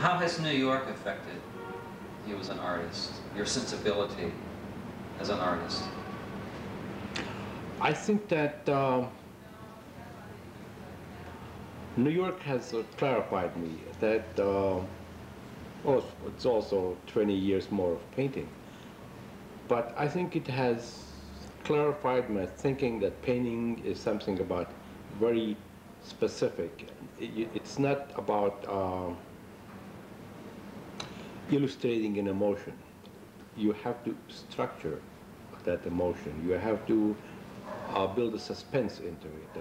How has New York affected you as an artist, your sensibility as an artist? I think that New York has clarified me that, well, it's also 20 years more of painting. But I think it has clarified my thinking that painting is something about very specific. It's not about illustrating an emotion. You have to structure that emotion. You have to build a suspense into it.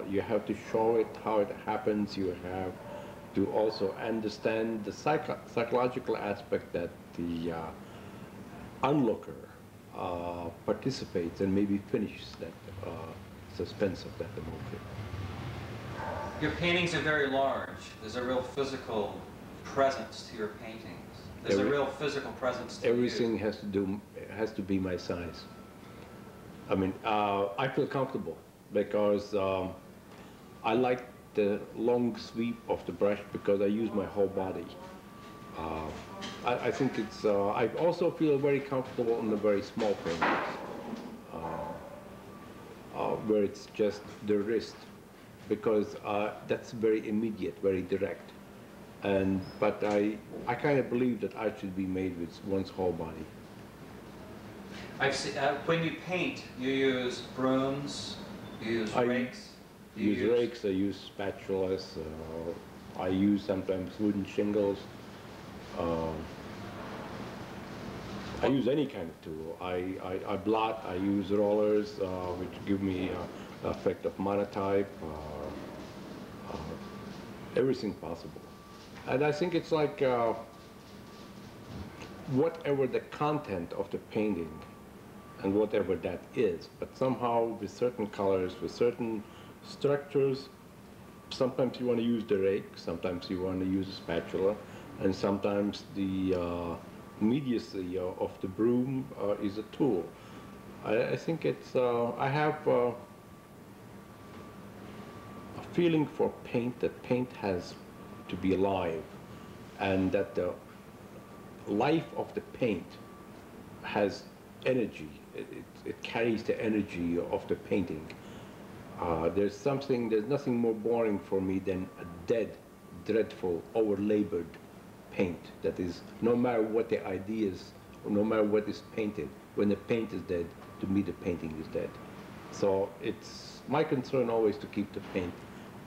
You have to show it how it happens. You have to also understand the psychological aspect that the onlooker participates and maybe finishes that suspense of that emotion. Your paintings are very large. There's a real physical presence to your paintings. There's a real physical presence to everything you. has to be my size. I mean, I feel comfortable because I like the long sweep of the brush because I use my whole body. I think it's, I also feel very comfortable in the very small paintings where it's just the wrist because that's very immediate, very direct. But I kind of believe that art should be made with one's whole body. I've seen, when you paint, you use brooms, you use rakes. I use rakes, I use spatulas, I use sometimes wooden shingles. I use any kind of tool. I blot, I use rollers, which give me the effect of monotype, everything possible. And I think it's like whatever the content of the painting and whatever that is, but somehow with certain colors, with certain structures, sometimes you want to use the rake, sometimes you want to use a spatula, and sometimes the immediacy of the broom is a tool. I think it's, I have a feeling for paint, that paint has to be alive, and that the life of the paint has energy. It carries the energy of the painting. There's nothing more boring for me than a dead, dreadful, over-labored paint. That is, no matter what the idea is, or no matter what is painted, when the paint is dead, to me the painting is dead. So it's my concern always to keep the paint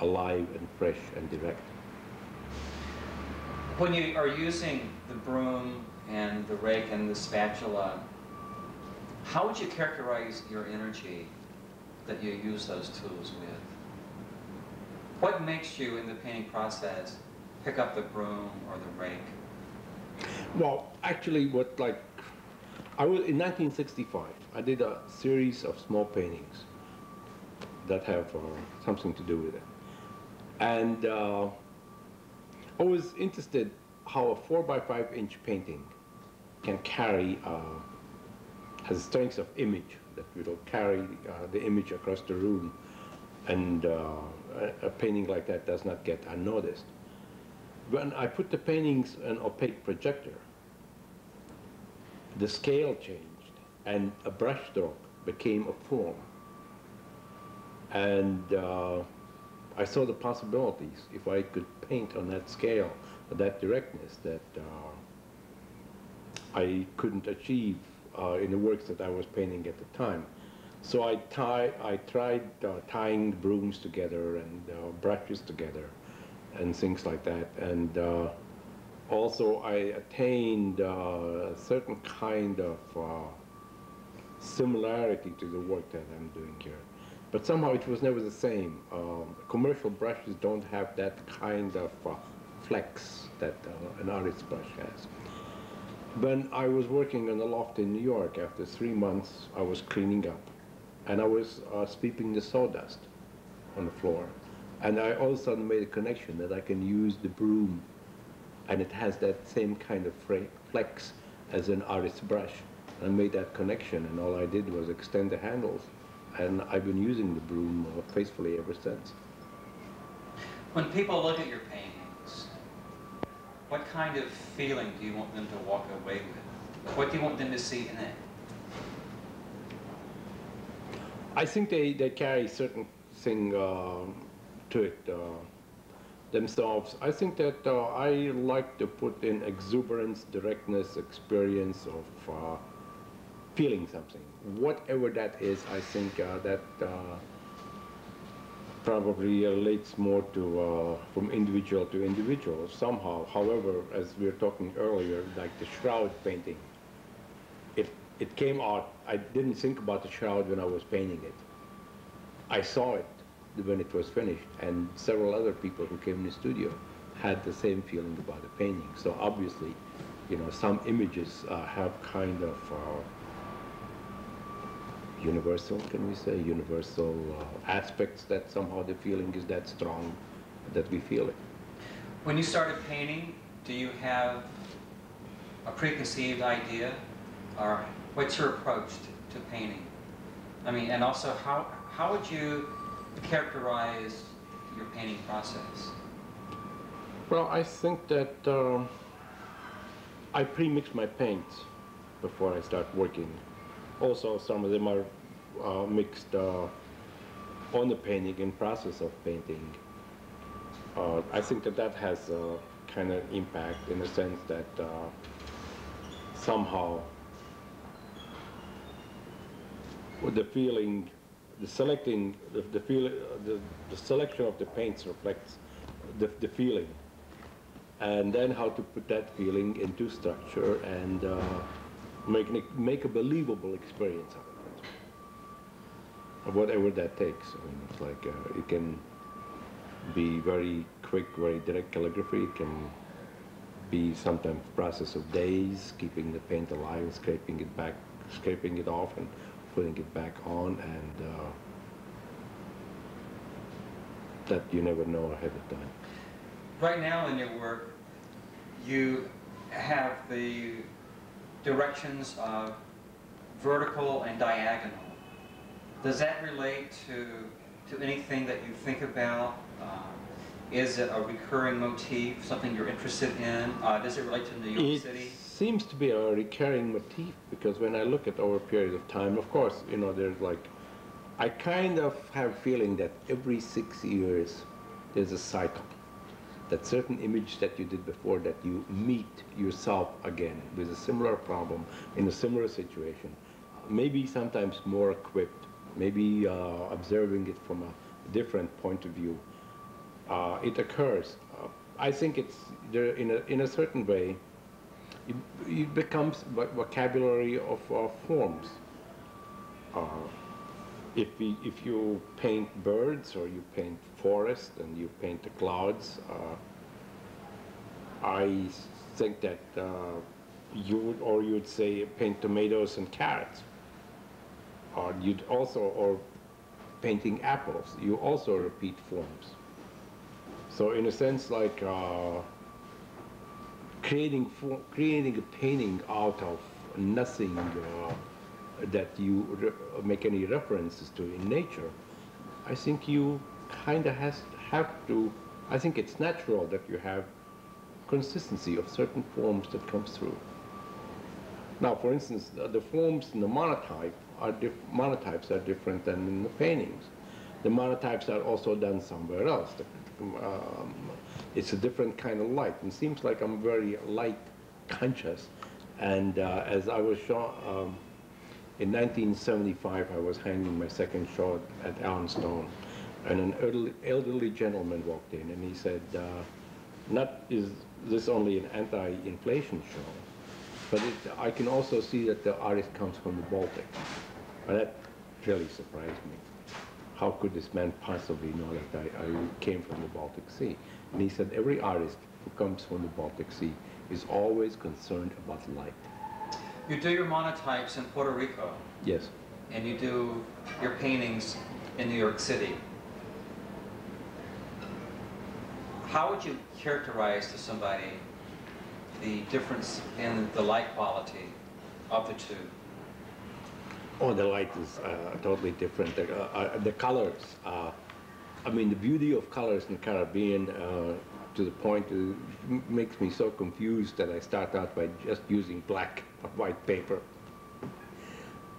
alive and fresh and direct. When you are using the broom and the rake and the spatula, how would you characterize your energy that you use those tools with? What makes you, in the painting process, pick up the broom or the rake? Well, actually, in 1965, I did a series of small paintings that have something to do with it. And I was interested how a 4x5-inch painting can carry, has a strength of image, that will carry the image across the room, and a painting like that does not get unnoticed. When I put the paintings in an opaque projector, the scale changed, and a brush stroke became a form. And I saw the possibilities if I could paint on that scale, that directness that I couldn't achieve in the works that I was painting at the time. So I tried tying brooms together and brushes together and things like that. And also I attained a certain kind of similarity to the work that I'm doing here. But somehow it was never the same. Commercial brushes don't have that kind of flex that an artist's brush has. When I was working in a loft in New York, after 3 months, I was cleaning up, and I was sweeping the sawdust on the floor. And I all of a sudden made a connection that I can use the broom, and it has that same kind of flex as an artist's brush. I made that connection, and all I did was extend the handles, and I've been using the broom faithfully ever since. When people look at your paintings, what kind of feeling do you want them to walk away with? What do you want them to see in it? I think they carry certain thing to it themselves. I think that I like to put in exuberance, directness, experience of feeling something. Whatever that is, I think that probably relates more to from individual to individual somehow. However, as we were talking earlier, like the shroud painting, it came out. I didn't think about the shroud when I was painting it. I saw it when it was finished, and several other people who came in the studio had the same feeling about the painting. So obviously, you know, some images have kind of universal, can we say, universal aspects that somehow the feeling is that strong that we feel it. When you started painting, do you have a preconceived idea, or what's your approach to painting? I mean, and also how would you characterize your painting process? Well, I think that I pre-mix my paints before I start working. Also, some of them are mixed on the painting, in process of painting. I think that has a kind of impact in the sense that somehow with the feeling, the selection of the paints reflects the feeling, and then how to put that feeling into structure and make a believable experience out of it, whatever that takes. I mean, it's like it can be very quick, very direct calligraphy. It can be sometimes a process of days, keeping the paint alive, scraping it off, and putting it back on, and that you never know ahead of time. Right now in your work, you have the directions of vertical and diagonal. Does that relate to anything that you think about? Is it a recurring motif, something you're interested in? Does it relate to New York City? It seems to be a recurring motif, because when I look at over a period of time, of course, you know, there's like, I kind of have a feeling that every 6 years there's a cycle. That certain image that you did before, that you meet yourself again with a similar problem in a similar situation, maybe sometimes more equipped, maybe observing it from a different point of view. It occurs. I think it's there in a certain way. It becomes vocabulary of forms. If you paint birds, or you paint forest, and you paint the clouds, I think that you'd say paint tomatoes and carrots, or or painting apples. You also repeat forms. So in a sense, like creating a painting out of nothing that you make any references to in nature, I think you kind of have to. I think it's natural that you have consistency of certain forms that comes through. Now, for instance, the forms in the monotypes are different than in the paintings. The monotypes are also done somewhere else. It's a different kind of light. It seems like I'm very light conscious. And as I was shown, in 1975, I was hanging my second show at Allen Stone, and an elderly gentleman walked in, and he said, "Not is this only an anti-inflation show, but I can also see that the artist comes from the Baltic." And that really surprised me. How could this man possibly know that I came from the Baltic Sea? And he said, every artist who comes from the Baltic Sea is always concerned about light. You do your monotypes in Puerto Rico. Yes. And you do your paintings in New York City. How would you characterize to somebody the difference in the light quality of the two? Oh, the light is totally different. The colors, I mean, the beauty of colors in the Caribbean to the point it makes me so confused that I start out by just using black or white paper.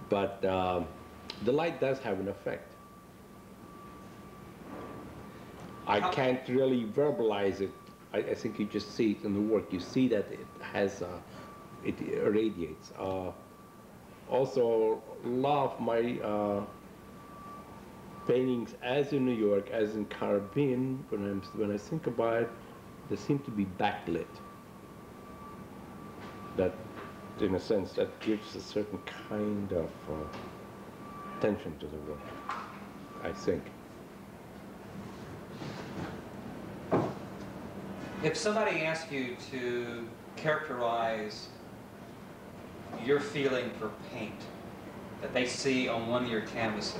But the light does have an effect. I can't really verbalize it. I think you just see it in the work. You see that it has, it irradiates. Also, a lot of my paintings, as in New York, as in Caribbean, when I think about it, they seem to be backlit. That, in a sense, that gives a certain kind of tension to the work, I think. If somebody asked you to characterize your feeling for paint that they see on one of your canvases,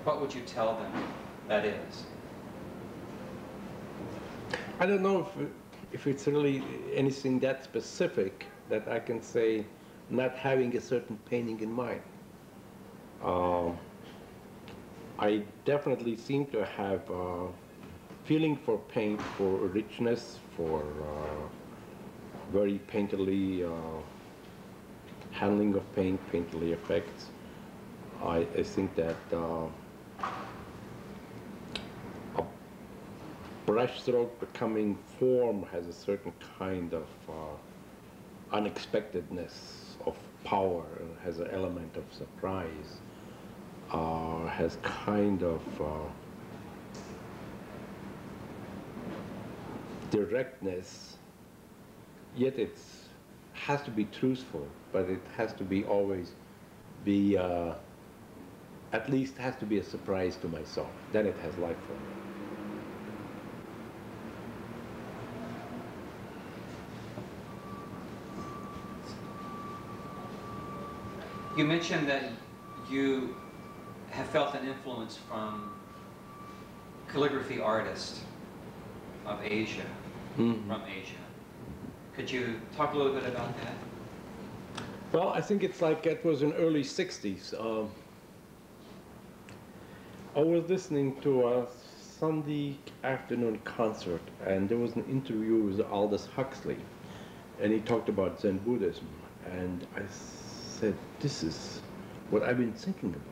what would you tell them that is? I don't know if it's really anything that specific that I can say, not having a certain painting in mind. I definitely seem to have feeling for paint, for richness, for very painterly handling of paint, painterly effects. I think that a brush stroke becoming form has a certain kind of unexpectedness of power, has an element of surprise, has kind of directness, yet it has to be truthful, but it has to be always be, at least has to be a surprise to myself. Then it has life for me. You mentioned that you have felt an influence from calligraphy artists of Asia, from Asia. Could you talk a little bit about that? Well, I think it's like it was in early 60s. I was listening to a Sunday afternoon concert, and there was an interview with Aldous Huxley, and he talked about Zen Buddhism, and I said, this is what I've been thinking about.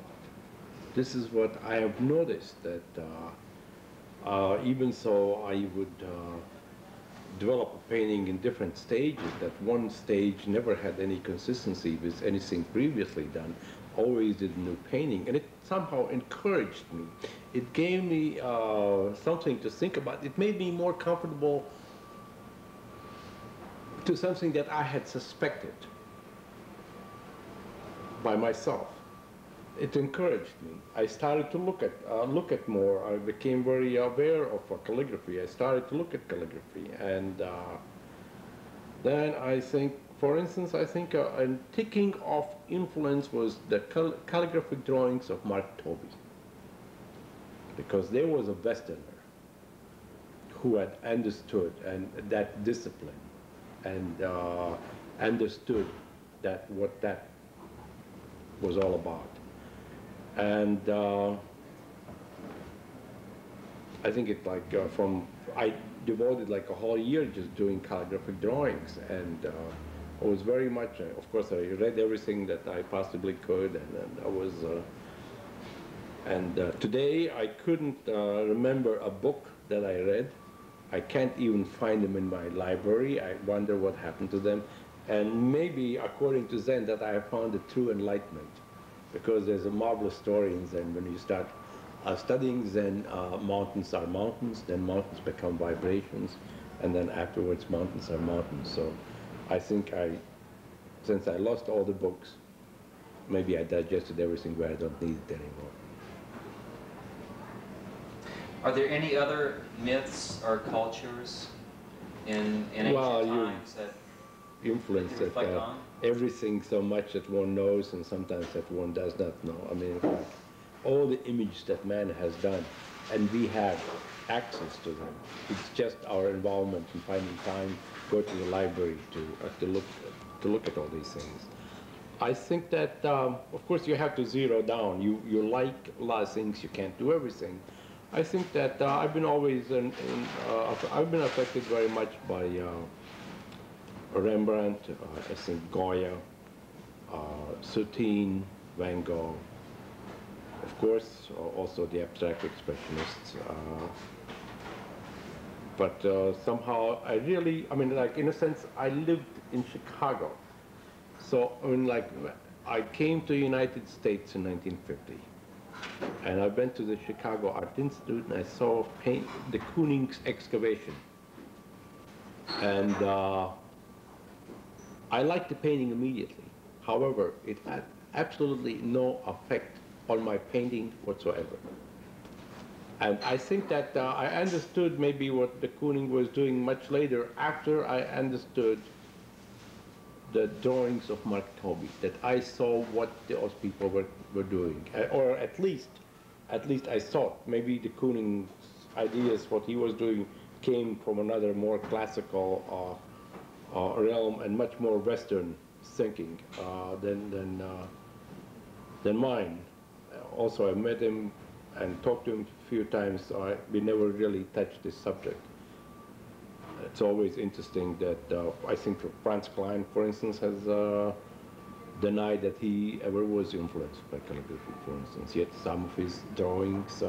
This is what I have noticed, that even so I would develop a painting in different stages, that one stage never had any consistency with anything previously done, always did a new painting, and it somehow encouraged me. It gave me something to think about. It made me more comfortable to something that I had suspected by myself. It encouraged me. I started to look at more. I became very aware of calligraphy. I started to look at calligraphy, and then I think, for instance, I think a ticking off influence was the calligraphic drawings of Mark Tobey, because there was a Westerner who had understood and that discipline, and understood that what that was all about. And I think it I devoted like a whole year just doing calligraphic drawings, and I was very much, of course I read everything that I possibly could, and I was, today I couldn't remember a book that I read. I can't even find them in my library. I wonder what happened to them. And maybe, according to Zen, that I have found the true enlightenment, because there's a marvelous story in Zen. When you start studying Zen, mountains are mountains, then mountains become vibrations, and then afterwards mountains are mountains. So I think since I lost all the books, maybe I digested everything where I don't need it anymore. Are there any other myths or cultures in ancient times that influence you reflect on? Everything so much that one knows and sometimes that one does not know. I mean, like all the image that man has done, and we have access to them. It's just our involvement in finding time, go to the library to look at all these things. I think that, of course, you have to zero down. You like a lot of things, you can't do everything. I think that I've been always I've been affected very much by Rembrandt, I think Goya, Soutine, Van Gogh, of course, also the abstract expressionists. But somehow I mean, like in a sense, I lived in Chicago. So, I mean, like, I came to the United States in 1950. And I went to the Chicago Art Institute and I saw the Kooning's excavation. And I liked the painting immediately. However, it had absolutely no effect on my painting whatsoever. And I think that I understood maybe what de Kooning was doing much later after I understood the drawings of Mark Tobey, that I saw what those people were doing. Or at least I thought maybe de Kooning's ideas, what he was doing, came from another more classical realm and much more Western thinking than mine. Also, I met him and talked to him a few times, so we never really touched this subject. It's always interesting that I think Franz Klein, for instance, has denied that he ever was influenced by calligraphy, for instance. Yet some of his drawings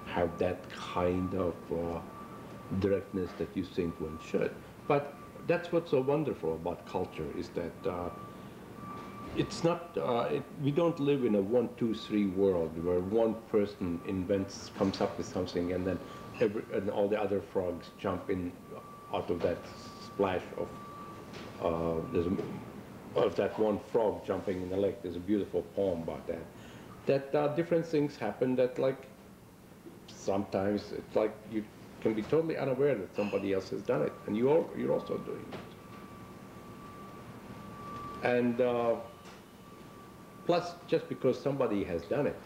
have that kind of directness that you think one should. But that's what's so wonderful about culture, is that it's not, we don't live in a 1, 2, 3 world where one person comes up with something and then and all the other frogs jump in out of that splash of that one frog jumping in the lake. There's a beautiful poem about that. That different things happen that, like, sometimes it's like you can be totally unaware that somebody else has done it, and you're also doing it. And plus, just because somebody has done it,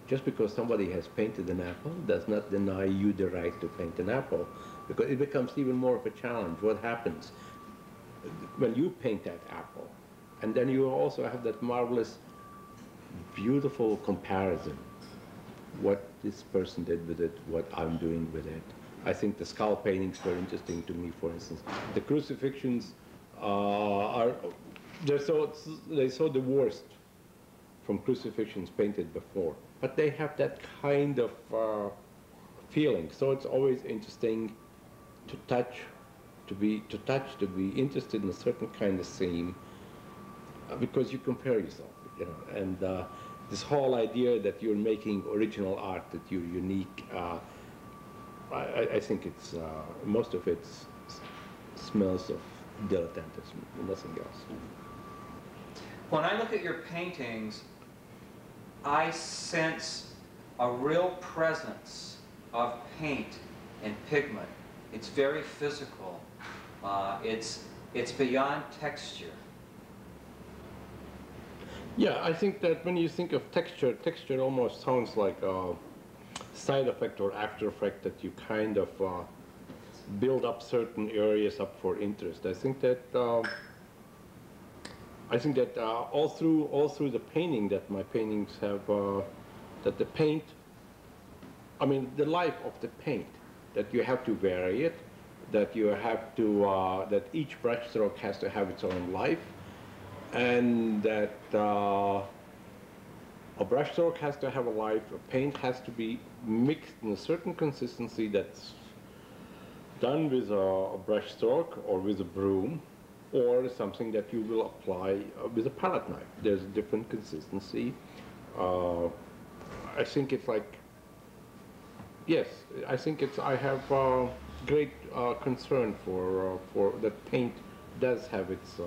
just because somebody has painted an apple, does not deny you the right to paint an apple, because it becomes even more of a challenge. What happens when you paint that apple? And then you also have that marvelous, beautiful comparison. What this person did with it, what I'm doing with it. I think the skull paintings were interesting to me, for instance. The crucifixions they saw the worst from crucifixions painted before, but they have that kind of feeling. So it's always interesting to touch, to be interested in a certain kind of theme, because you compare yourself, you know. And this whole idea that you're making original art, that you're unique, I think it's most of it smells of dilettantism, nothing else. When I look at your paintings, I sense a real presence of paint and pigment. It's very physical. It's beyond texture. Yeah, I think that when you think of texture, texture almost sounds like a side effect or after effect, that you kind of build up certain areas up for interest. I think that all through the painting, that my paintings have that the paint, I mean the life of the paint, that you have to vary it, that you have to that each brush stroke has to have its own life, and that a brush stroke has to have a life. A paint has to be mixed in a certain consistency that's done with a brush stroke or with a broom, or something that you will apply with a palette knife. There's a different consistency. I think it's like, yes, I think it's, I have great concern for that paint does have its,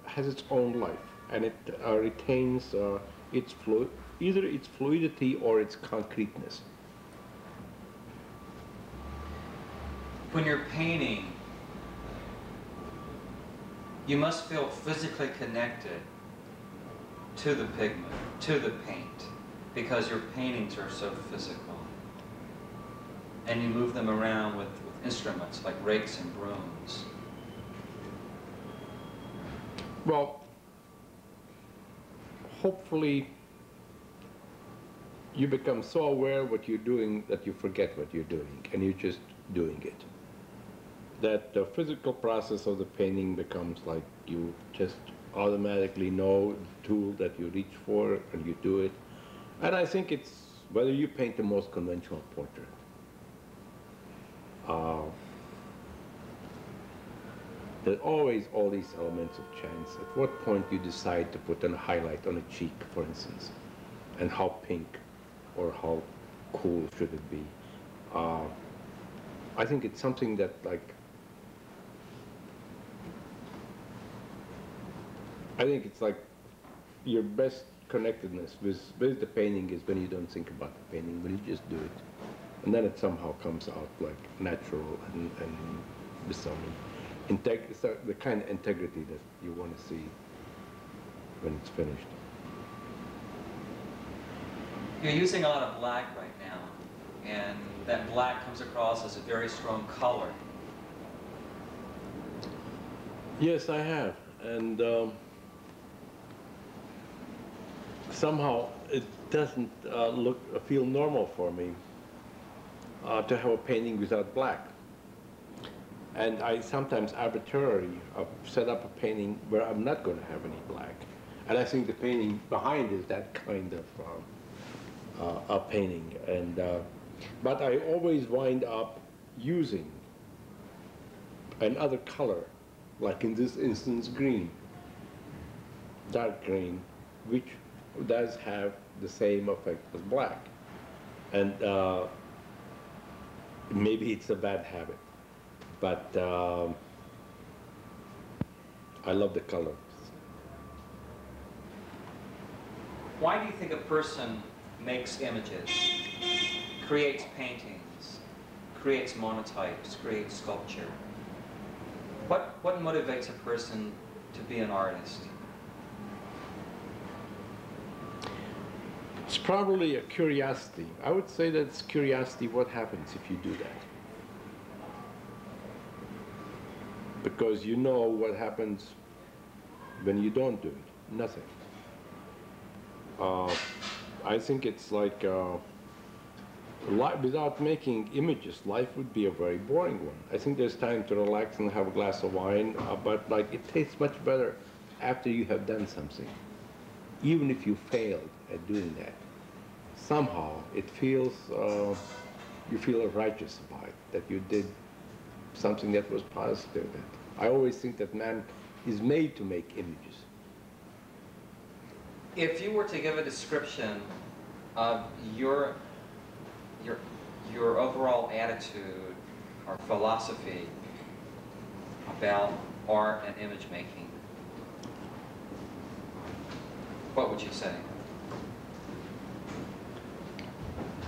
has its own life, and it retains either its fluidity or its concreteness. When you're painting, you must feel physically connected to the pigment, to the paint, because your paintings are so physical. And you move them around with instruments like rakes and brooms. Well, hopefully you become so aware what you're doing that you forget what you're doing, and you're just doing it. That the physical process of the painting becomes like you just automatically know the tool that you reach for and you do it. And I think it's whether you paint the most conventional portrait. There's always all these elements of chance. At what point you decide to put a highlight on a cheek, for instance, and how pink or how cool should it be? I think it's something that, like, I think it's like your best connectedness with the painting is when you don't think about the painting, when you just do it. And then it somehow comes out like natural and with some the kind of integrity that you want to see when it's finished. You're using a lot of black right now, and that black comes across as a very strong color. Yes, I have, and somehow it doesn't feel normal for me to have a painting without black. And I sometimes arbitrarily set up a painting where I'm not going to have any black. And I think the painting behind is that kind of a painting. And but I always wind up using another color, like in this instance green, dark green, which does have the same effect as black. And maybe it's a bad habit, but I love the colors. Why do you think a person makes images, creates paintings, creates monotypes, creates sculpture? What motivates a person to be an artist? It's probably a curiosity. I would say that it's curiosity what happens if you do that. Because you know what happens when you don't do it. Nothing. I think it's like without making images, life would be a very boring one. I think there's time to relax and have a glass of wine, but like it tastes much better after you have done something. Even if you failed at doing that, somehow it feels, you feel righteous about it, that you did something that was positive. I always think that man is made to make images. If you were to give a description of your overall attitude or philosophy about art and image making, what would you say?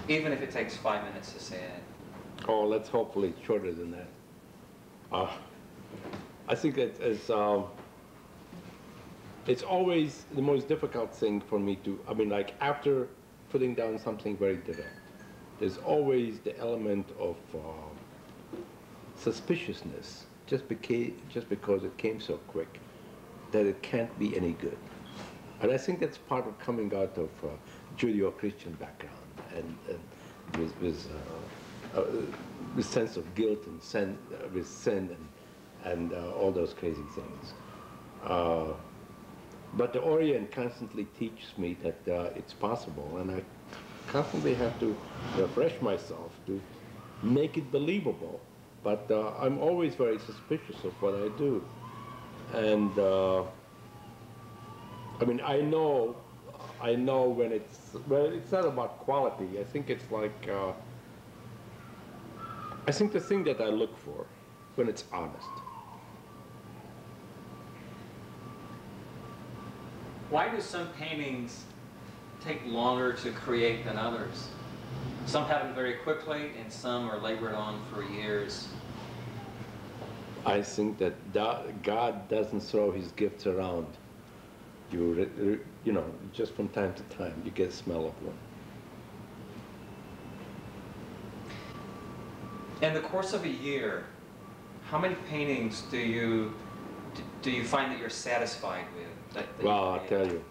Even if it takes 5 minutes to say it. Oh, let's hopefully shorter than that. I think that it's always the most difficult thing for me to, I mean, like after putting down something very direct, there's always the element of suspiciousness, just because it came so quick, that it can't be any good. And I think that's part of coming out of Judeo-Christian background and with sense of guilt and sin and all those crazy things. But the Orient constantly teaches me that it's possible, and I constantly have to refresh myself to make it believable. But I'm always very suspicious of what I do. And I mean, I know when it's not about quality. I think it's like, I think the thing that I look for when it's honest. Why do some paintings take longer to create than others? Some happen very quickly, and some are labored on for years. I think that God doesn't throw his gifts around. You know, just from time to time, you get a smell of one. In the course of a year, how many paintings do you find that you're satisfied with? Well, I'll tell you,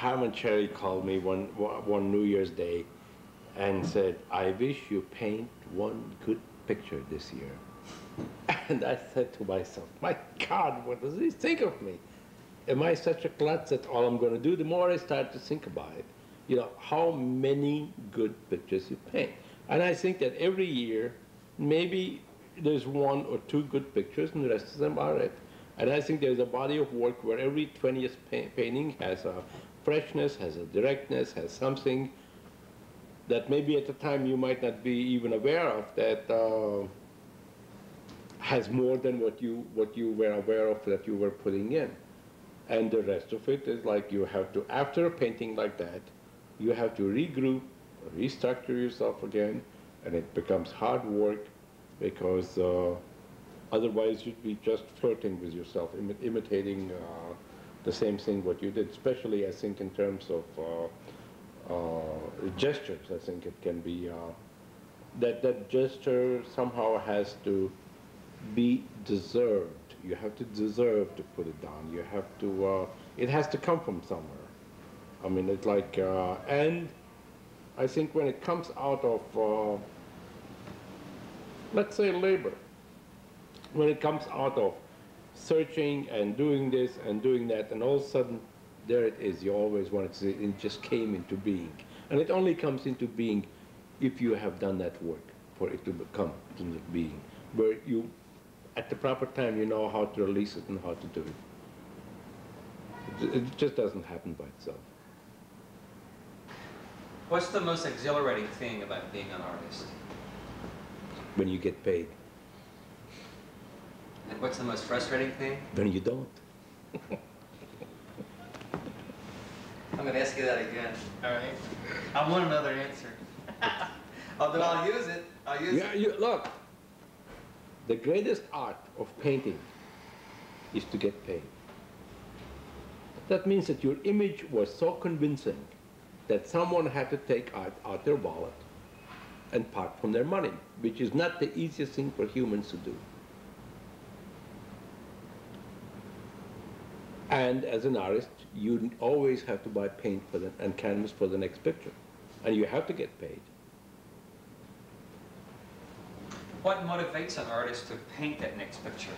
Harman Cherry called me one New Year's Day and said, "I wish you paint one good picture this year." And I said to myself, my God, what does he think of me? Am I such a klutz that all I'm going to do? The more I start to think about it, you know, how many good pictures you paint. And I think that every year, maybe there's one or two good pictures and the rest of them are it. And I think there's a body of work where every 20th painting has a freshness, has a directness, has something that maybe at the time you might not be even aware of, that has more than what you were aware of that you were putting in. And the rest of it is like you have to, after a painting like that, you have to regroup, restructure yourself again, and it becomes hard work because otherwise you'd be just flirting with yourself, imitating the same thing what you did, especially I think in terms of gestures. I think it can be, that gesture somehow has to be deserved. You have to deserve to put it down. You have to, it has to come from somewhere. I mean, it's like, and I think when it comes out of, let's say, labor, when it comes out of searching and doing this and doing that, and all of a sudden, there it is. You always wanted to say, it just came into being. And it only comes into being if you have done that work for it to come into being, where you, at the proper time, you know how to release it and how to do it. It just doesn't happen by itself. What's the most exhilarating thing about being an artist? When you get paid. And what's the most frustrating thing? When you don't. I'm going to ask you that again. All right. I want another answer. Although I'll use it. I'll use it. Look, the greatest art of painting is to get paid. That means that your image was so convincing that someone had to take out their wallet and part from their money, which is not the easiest thing for humans to do. And as an artist, you always have to buy paint for and canvas for the next picture. And you have to get paid. What motivates an artist to paint that next picture?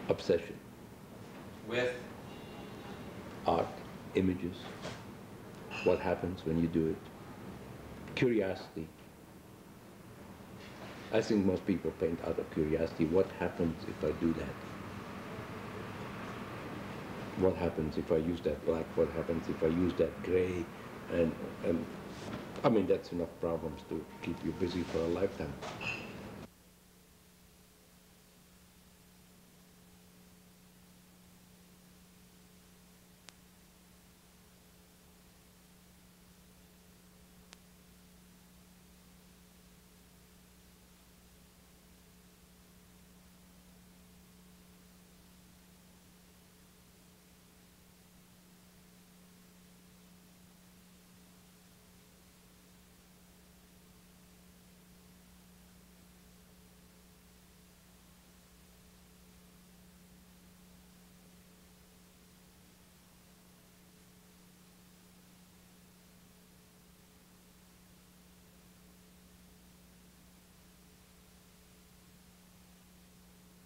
Obsession. With? Art, images, what happens when you do it, curiosity. I think most people paint out of curiosity. What happens if I do that? What happens if I use that black? What happens if I use that gray? And I mean, that's enough problems to keep you busy for a lifetime.